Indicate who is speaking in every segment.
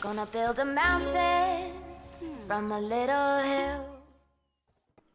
Speaker 1: Gonna build a mountain from a little hill.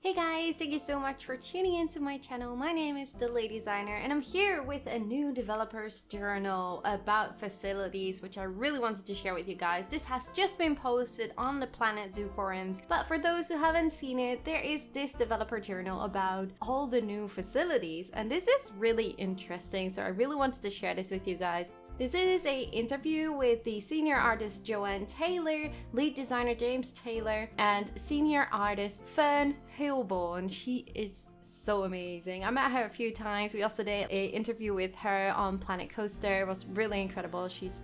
Speaker 2: Hey guys, thank you so much for tuning into my channel. My name is The Lady Designer and I'm here with a new developer's journal about facilities, which I really wanted to share with you guys. This has just been posted on the Planet Zoo forums, but for those who haven't seen it, there is this developer journal about all the new facilities, and this is really interesting, so I really wanted to share this with you guys. This is an interview with the senior artist Joanne Taylor, lead designer James Taylor, and senior artist Fern Hilborn. She is so amazing. I met her a few times. We also did an interview with her on Planet Coaster. It was really incredible. She's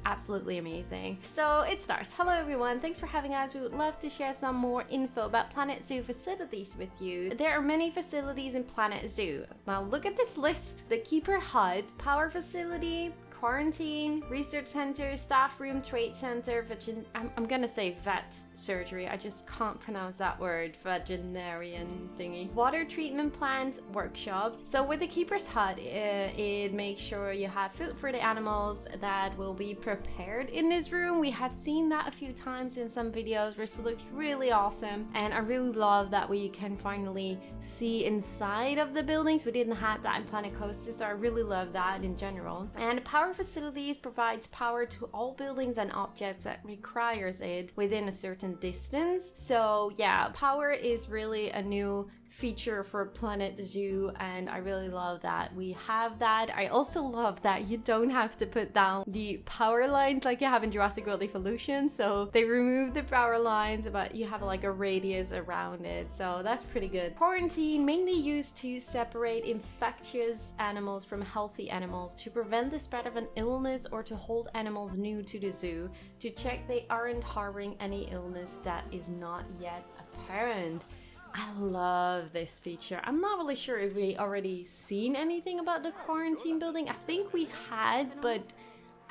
Speaker 2: absolutely amazing. So it starts. Hello everyone, thanks for having us. We would love to share some more info about Planet Zoo facilities with you. There are many facilities in Planet Zoo. Now look at this list. The Keeper Hut, Power Facility, Quarantine, Research Center, Staff Room, Trade Center, I'm gonna say vet surgery, I just can't pronounce that word, veterinarian thingy, Water Treatment Plant, Workshop. So with the Keeper's Hut, it makes sure you have food for the animals that will be prepared in this room. We have seen that a few times in some videos, which looks really awesome, and I really love that we can finally see inside of the buildings. We didn't have that in Planet Coaster, so I really love that in general. And Power Facilities provides power to all buildings and objects that requires it within a certain distance. So yeah, power is really a new feature for Planet Zoo, and I really love that we have that. I also love that you don't have to put down the power lines like you have in Jurassic World Evolution. So they removed the power lines, but you have like a radius around it, so that's pretty good. Quarantine, mainly used to separate infectious animals from healthy animals, to prevent the spread of an illness or to hold animals new to the zoo, to check they aren't harboring any illness that is not yet apparent. I love this feature. I'm not really sure if we already seen anything about the quarantine building. I think we had, but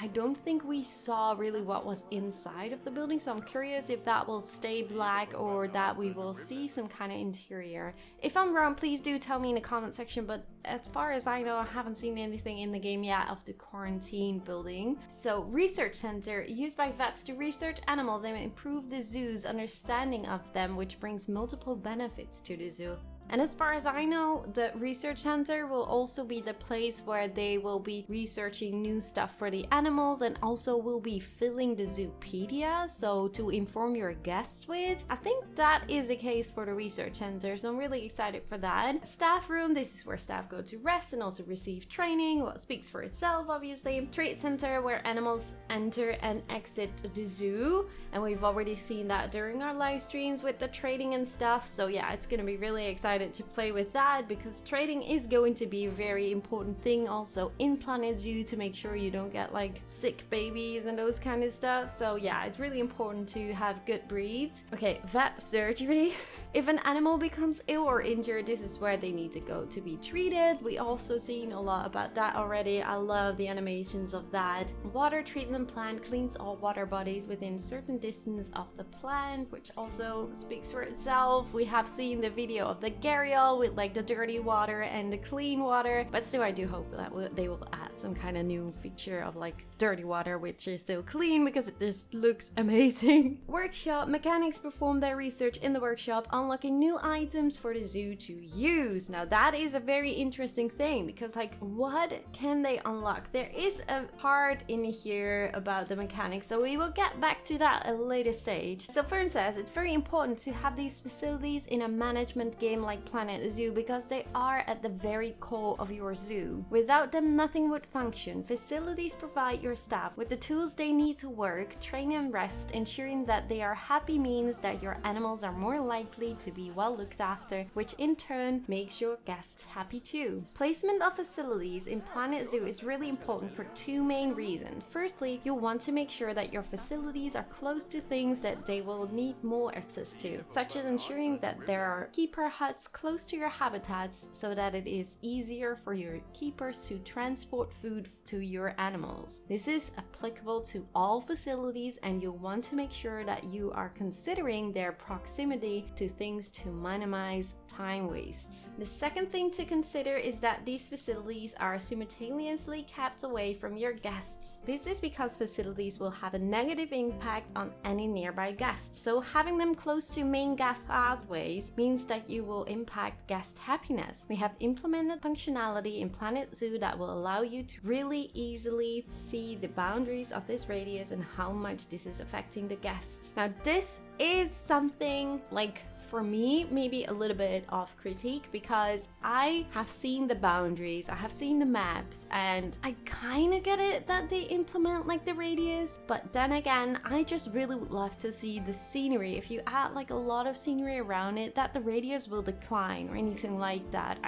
Speaker 2: I don't think we saw really what was inside of the building, so I'm curious if that will stay black or that we will see some kind of interior. If I'm wrong, please do tell me in the comment section, but as far as I know, I haven't seen anything in the game yet of the quarantine building. So, Research Center, used by vets to research animals and improve the zoo's understanding of them, which brings multiple benefits to the zoo. And as far as I know, the Research Center will also be the place where they will be researching new stuff for the animals, and also will be filling the Zoopedia, so to inform your guests with. I think that is the case for the Research Center, so I'm really excited for that. Staff Room, this is where staff go to rest and also receive training. Well, it speaks for itself, obviously. Trade Center, where animals enter and exit the zoo, and we've already seen that during our live streams with the trading and stuff, so yeah, it's gonna be really exciting to play with that, because trading is going to be a very important thing also in Planet Zoo, to make sure you don't get like sick babies and those kind of stuff. So yeah, it's really important to have good breeds. Okay, vet surgery. If an animal becomes ill or injured, this is where they need to go to be treated. We also seen a lot about that already. I love the animations of that. Water treatment plant cleans all water bodies within certain distance of the plant, which also speaks for itself. We have seen the video of the Gharial with like the dirty water and the clean water, but still I do hope that they will add some kind of new feature of like dirty water which is still clean, because it just looks amazing. Workshop, mechanics perform their research in the workshop, unlocking new items for the zoo to use. Now that is a very interesting thing, because like, what can they unlock? There is a part in here about the mechanics, so we will get back to that at a later stage. So Fern says it's very important to have these facilities in a management game like Planet Zoo, because they are at the very core of your zoo. Without them, nothing would function. Facilities provide your staff with the tools they need to work, train and rest. Ensuring that they are happy means that your animals are more likely to be well looked after, which in turn makes your guests happy too. Placement of facilities in Planet Zoo is really important for two main reasons. Firstly, you'll want to make sure that your facilities are close to things that they will need more access to, such as ensuring that there are keeper huts, close to your habitats so that it is easier for your keepers to transport food to your animals. This is applicable to all facilities, and you'll want to make sure that you are considering their proximity to things to minimize time wastes. The second thing to consider is that these facilities are simultaneously kept away from your guests. This is because facilities will have a negative impact on any nearby guests, so having them close to main guest pathways means that you will impact guest happiness. We have implemented functionality in Planet Zoo that will allow you to really easily see the boundaries of this radius and how much this is affecting the guests. Now, this is something like, for me, maybe a little bit of critique, because I have seen the boundaries, I have seen the maps, and I kind of get it that they implement like the radius, but then again, I just really would love to see the scenery. If you add like a lot of scenery around it, that the radius will decline or anything like that.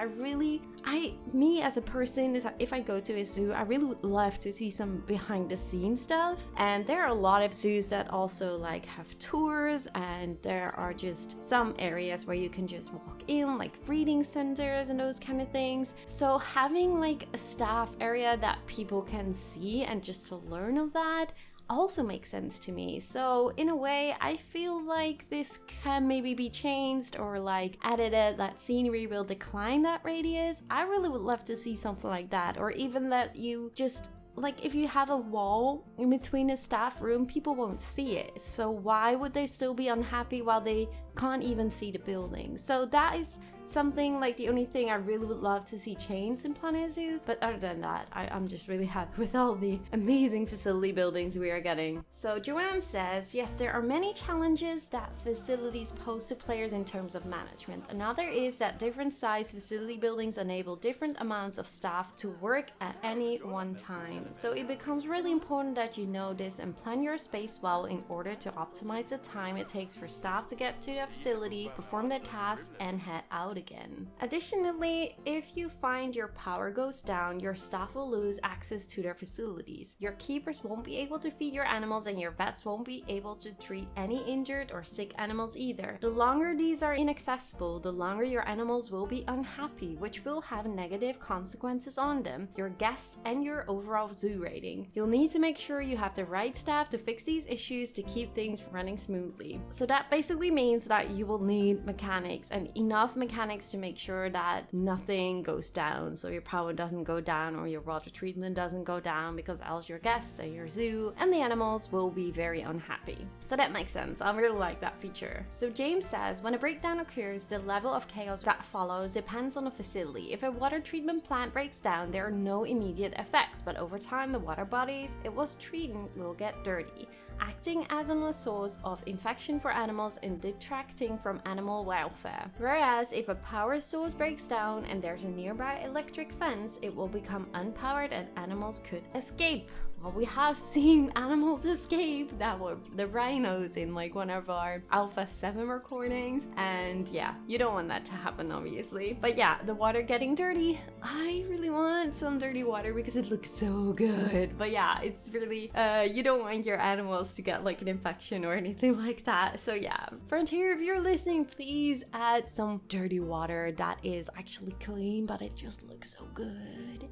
Speaker 2: Me as a person, if I go to a zoo, I really would love to see some behind the scenes stuff. And there are a lot of zoos that also like have tours, and there are just some areas where you can just walk in, like reading centers and those kind of things. So having like a staff area that people can see and just to learn of that also makes sense to me. So in a way, I feel like this can maybe be changed or like edited, that scenery will decline that radius. I really would love to see something like that, or even that you just like, if you have a wall in between a staff room, people won't see it. So why would they still be unhappy while they can't even see the building? So that is something like the only thing I really would love to see changed in Planet Zoo. But other than that, I'm just really happy with all the amazing facility buildings we are getting. So Joanne says, yes, there are many challenges that facilities pose to players in terms of management. Another is that different size facility buildings enable different amounts of staff to work at any one time. So it becomes really important that you know this and plan your space well in order to optimize the time it takes for staff to get to the facility, perform their tasks, and head out again. Additionally, if you find your power goes down, your staff will lose access to their facilities. Your keepers won't be able to feed your animals, and your vets won't be able to treat any injured or sick animals either. The longer these are inaccessible, the longer your animals will be unhappy, which will have negative consequences on them, your guests, and your overall zoo rating. You'll need to make sure you have the right staff to fix these issues to keep things running smoothly. So that basically means that you will need mechanics, and enough mechanics to make sure that nothing goes down. So your power doesn't go down or your water treatment doesn't go down, because else your guests and your zoo and the animals will be very unhappy. So that makes sense. I really like that feature. So James says, when a breakdown occurs, the level of chaos that follows depends on the facility. If a water treatment plant breaks down, there are no immediate effects, but over time the water bodies it was treating will get dirty, acting as a source of infection for animals and detracting from animal welfare. Whereas if a power source breaks down and there's a nearby electric fence, it will become unpowered and animals could escape. Well, we have seen animals escape. That were the rhinos in like one of our Alpha 7 recordings, and yeah, you don't want that to happen obviously. But yeah, the water getting dirty, I really want some dirty water because it looks so good. But yeah, it's really you don't want your animals to get like an infection or anything like that. So yeah, Frontier, if you're listening, please add some dirty water that is actually clean but it just looks so good.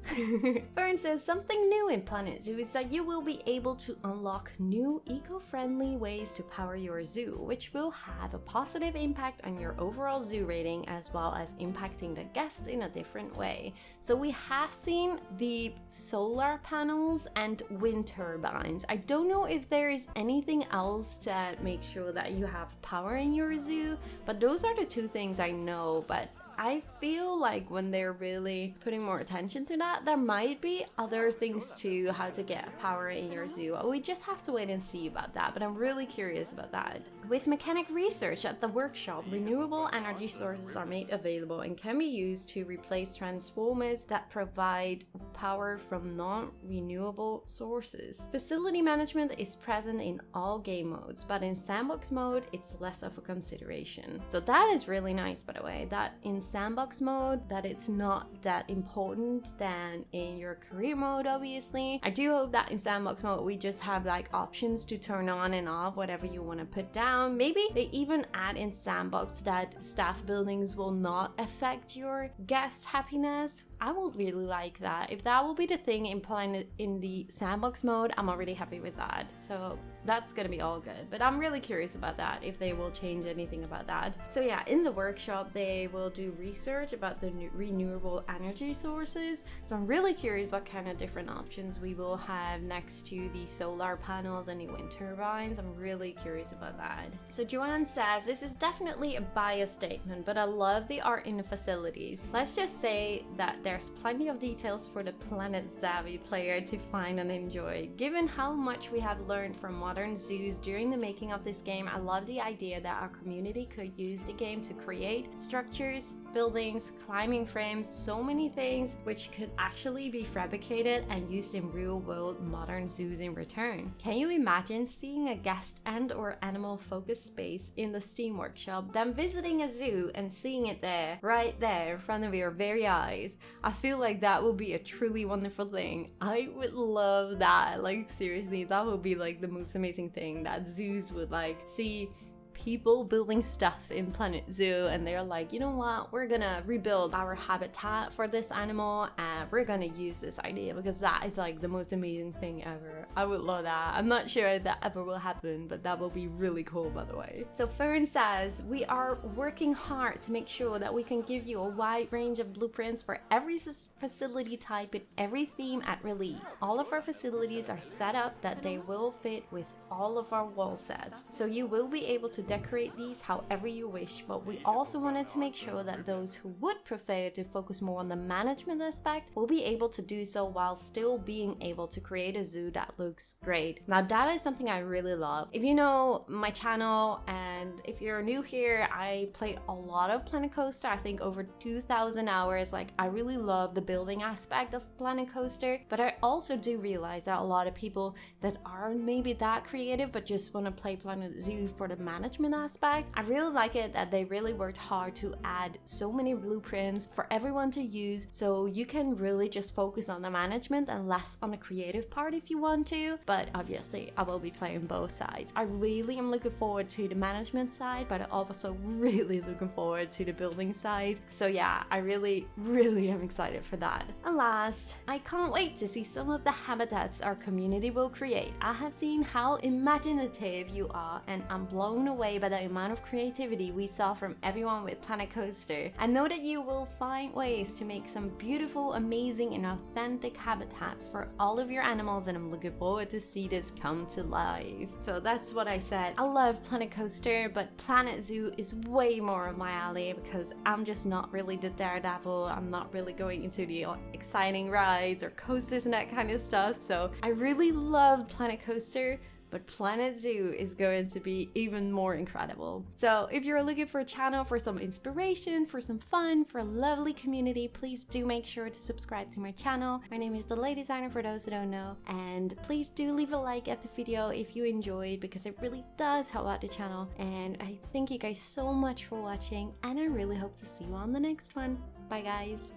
Speaker 2: Fern says, something new in Planet Zoo is that you will be able to unlock new eco-friendly ways to power your zoo, which will have a positive impact on your overall zoo rating as well as impacting the guests in a different way. So we have seen the solar panels and wind turbines. I don't know if there is anything else that makes sure that you have power in your zoo, but those are the two things I know. But I feel like when they're really putting more attention to that, there might be other things too, how to get power in your zoo. We just have to wait and see about that, but I'm really curious about that. With mechanic research at the workshop, renewable energy sources are made available and can be used to replace transformers that provide power from non-renewable sources. Facility management is present in all game modes, but in sandbox mode, it's less of a consideration. So that is really nice, by the way, that in sandbox mode, that it's not that important than in your career mode, obviously. I do hope that in sandbox mode we just have like options to turn on and off whatever you want to put down. Maybe they even add in sandbox that staff buildings will not affect your guest happiness. I would really like that. If that will be the thing implemented in the sandbox mode, I'm already happy with that. So that's gonna be all good. But I'm really curious about that, if they will change anything about that. So yeah, in the workshop, they will do research about the renewable energy sources. So I'm really curious what kind of different options we will have next to the solar panels and the wind turbines. I'm really curious about that. So Joanne says, this is definitely a bias statement, but I love the art in the facilities. Let's just say that there's plenty of details for the planet savvy player to find and enjoy. Given how much we have learned from modern zoos during the making of this game, I love the idea that our community could use the game to create structures, buildings, climbing frames, so many things which could actually be fabricated and used in real-world modern zoos in return. Can you imagine seeing a guest and or animal focused space in the Steam workshop, then visiting a zoo and seeing it there, right there in front of your very eyes? I feel like that would be a truly wonderful thing. I would love that. Like seriously, that would be like the most amazing thing, that zoos would like see people building stuff in Planet Zoo and they're like, you know what, we're gonna rebuild our habitat for this animal and we're gonna use this idea because that is like the most amazing thing ever. I would love that. I'm not sure if that ever will happen, but that will be really cool, by the way. So Fern says, we are working hard to make sure that we can give you a wide range of blueprints for every facility type and every theme at release. All of our facilities are set up that they will fit with all of our wall sets, so you will be able to decorate these however you wish, but we also wanted to make sure that those who would prefer to focus more on the management aspect will be able to do so while still being able to create a zoo that looks great. Now that is something I really love. If you know my channel and if you're new here, I played a lot of Planet Coaster, I think over 2,000 hours. Like I really love the building aspect of Planet Coaster, but I also do realize that a lot of people that aren't maybe that creative but just want to play Planet Zoo for the management aspect, I really like it that they really worked hard to add so many blueprints for everyone to use, so you can really just focus on the management and less on the creative part if you want to. But obviously I will be playing both sides. I really am looking forward to the management side, but I'm also really looking forward to the building side. So yeah, I really am excited for that. And last, I can't wait to see some of the habitats our community will create. I have seen how imaginative you are and I'm blown away by the amount of creativity we saw from everyone with Planet Coaster. I know that you will find ways to make some beautiful, amazing and authentic habitats for all of your animals, and I'm looking forward to see this come to life. So that's what I said. I love Planet Coaster, but Planet Zoo is way more of my alley because I'm just not really the daredevil. I'm not really going into the exciting rides or coasters and that kind of stuff. So I really love Planet Coaster, but Planet Zoo is going to be even more incredible. So if you're looking for a channel for some inspiration, for some fun, for a lovely community, please do make sure to subscribe to my channel. My name is The Lady Designer for those who don't know, and please do leave a like at the video if you enjoyed, because it really does help out the channel. And I thank you guys so much for watching, and I really hope to see you on the next one. Bye guys.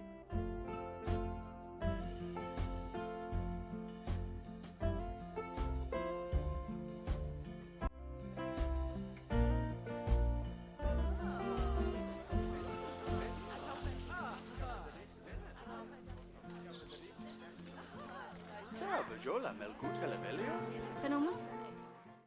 Speaker 3: Salve, Jola, Melkut Helevelio?
Speaker 2: Vamos.